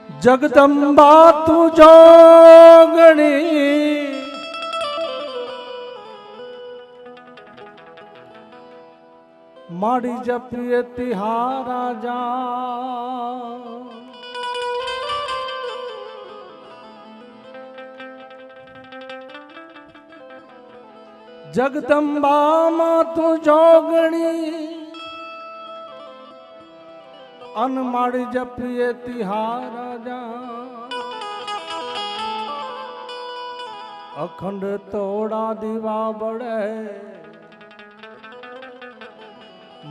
जगदम्बा तू जोगणी माड़ी जपिए तिहारा जा जगदम्बा मा तू जोगणी अनमाड़ी जपिए तिहारा जा अखंड तोड़ा दीवा बड़े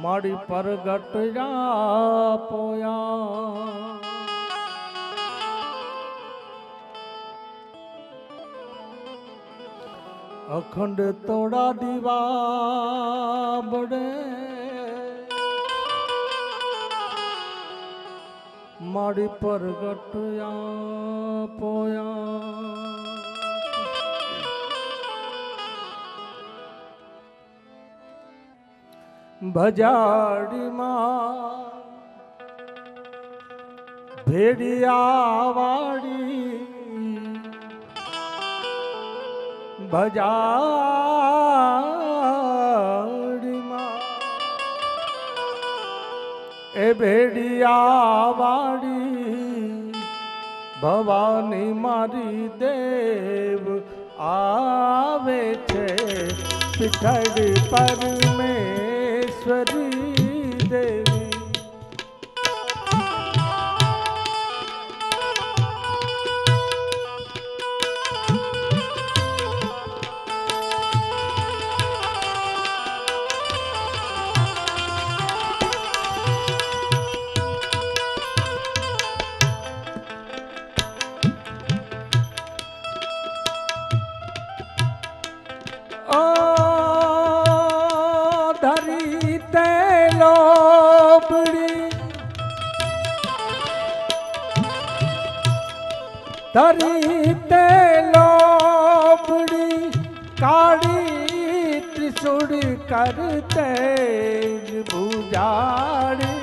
माड़ी परगट जा पोया अखंड तोड़ा दीवा बड़े माड़ी परगट जा पोया भजाड़ी मां भेड़िया वाड़ी भजाड़ी मां ए भेड़िया वाड़ी भवानी मारी देव आवे छे पिछड़ी परमेश्वरी देवी धरी ते लोबड़ी काड़ी त्रिशूल करते भुजाड़ी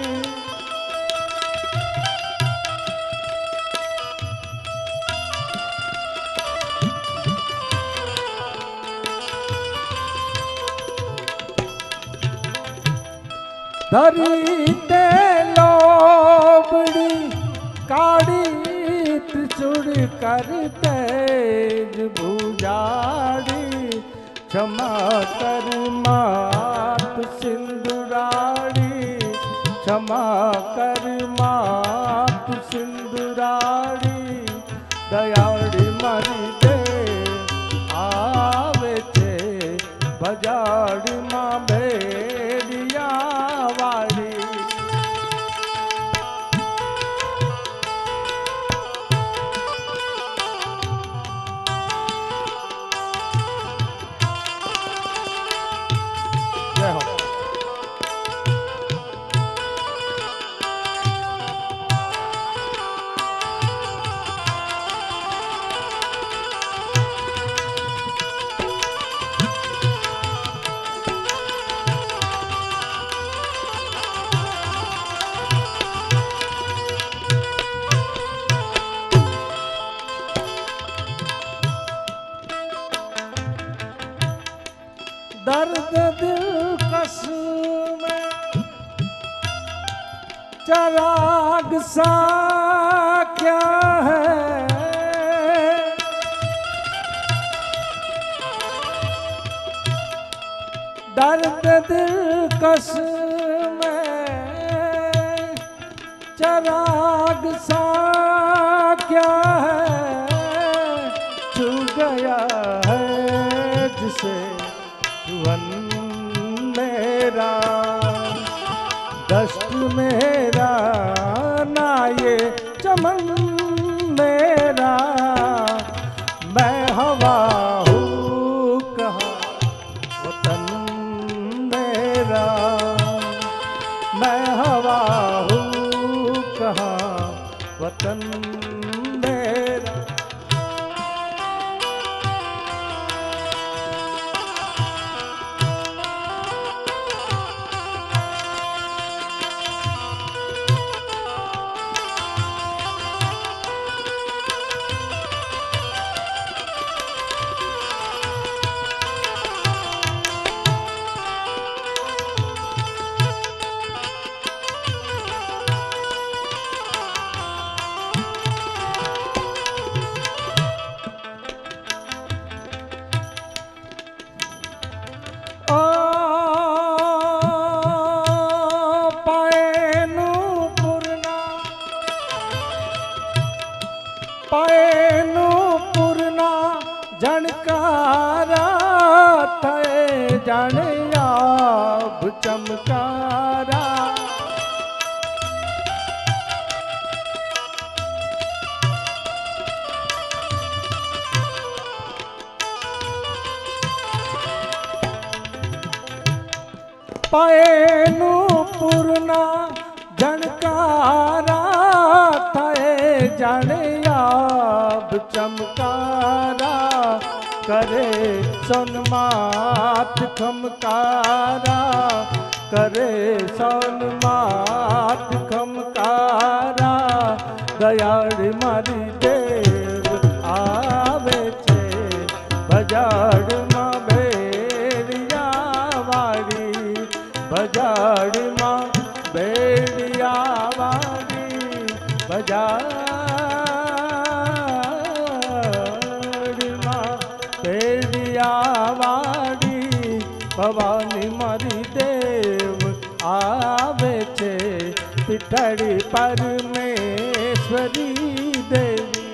धरी ते लोबड़ी काड़ी त्रिशूल करते भुजाड़ी क्षमा कर मात सिंदुराड़ी क्षमा कर मात सिंदुराड़ी दयाड़ी मरी दे आवे छे भजाड़ी मां भेड़िया वाड़ी दर्द दिलकश में चराग सा क्या है दर्द दिलकश में चराग सा क्या है छू गया है जिसे वन मेरा दस्त मेरा ना ये चमन मेरा मैं हवा हूँ कहाँ वतन मेरा मैं हवा हूँ कहाँ वतन मेरा પાએનું પૂર્ણા જણકારા થાય જાણે આભ ચમકારા પાએનું પૂર્ણા જણકારા થાય જાણે આભ ચમકારા કરે સોનમાત ખમકારા કરે સોનમાત ખમકારા દયાળ મારી દેવ આવે છે બજાડમાં બેડિયા વાળી બજાડમાં બેડિયા વાળી બજાડમાં બેડિયા વાળી ભવાની મારી દેવ આવે છે પીઠડી પરમેશ્વરી દેવી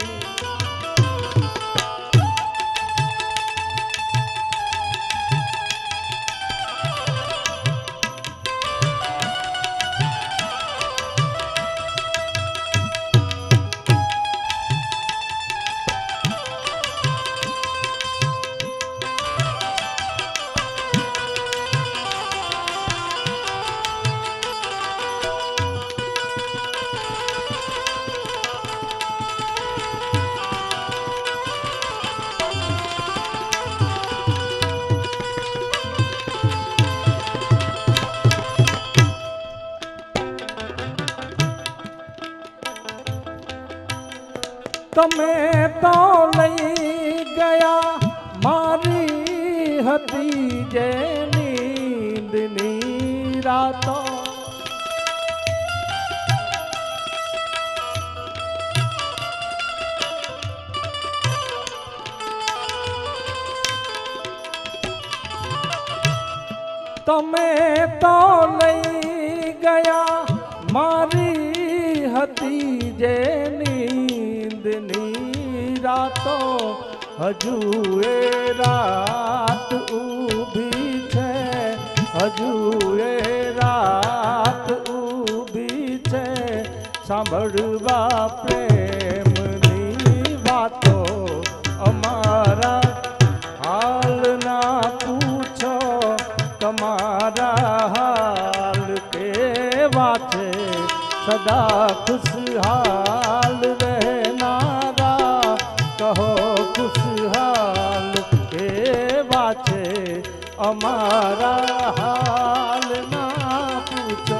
તમે તો લઈ ગયા મારી હતી જે નીંદની રાતો તમે તો લઈ ગયા મારી હતી જે રાતો હજુ એ રાત ઊભી છે હજુ એ રાત ઊભી છે સાંભળવા પ્રેમની વાતો અમારા હાલ ના પૂછો તમારા હાલ કેવા છે સદા ખુશહાલ રહેનારા કહો ખુશહાલ કેવા છે અમારા હાલ ના પૂછો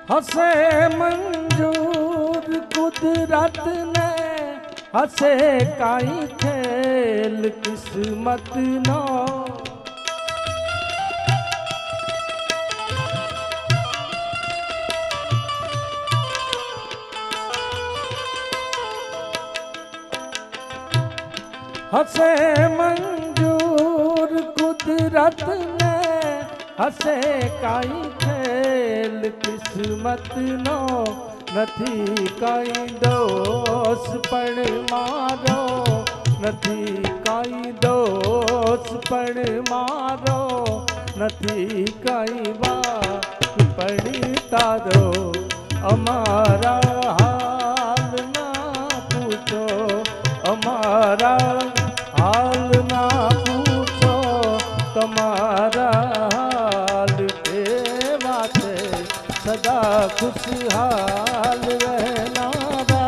હસે મંજૂર કુદરત ને હસે કાઈ ખેલ કિસ્મત નો હસે મંજૂર કુદરત ને હસે કાઈ ખેલ કિસ્મત નો નથી કાઈ દોષ પણ મારો નથી કાઈ દોષ પણ મારો નથી કાઈ વાત પણ તારો અમારા હાલ ના પૂછો અમારા હાલ ના પૂછો તમારા खुशहाल रहनारा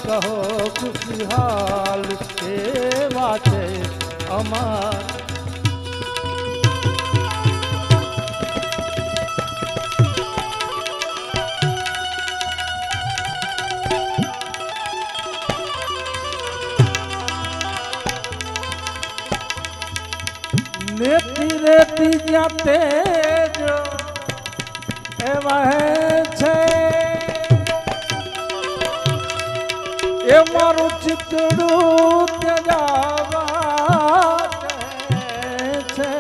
कहो खुशहाल सेवा छे अमार नेती रेती जाते जो છે એ મારું ચિતડું ત્યજાવા છે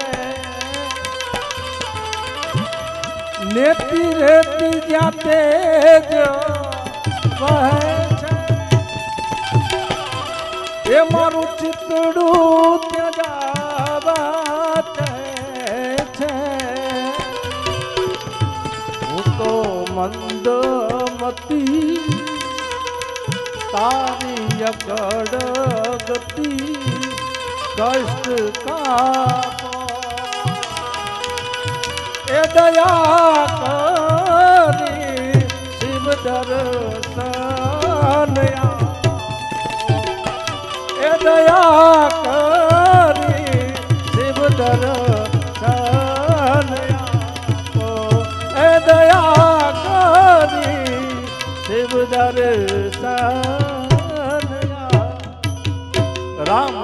નેતી રેતી જાતે જો વહે છે એ મારું ચિતડું ત્યજાવા છે મંદમતી તારી અકડ ગતિ કષ્ટ કાપો એ દયા કરી શિવ દર્શન એ દયા કરી શિવ દર્શન એ દયા કરી શિવ દર્શન રામ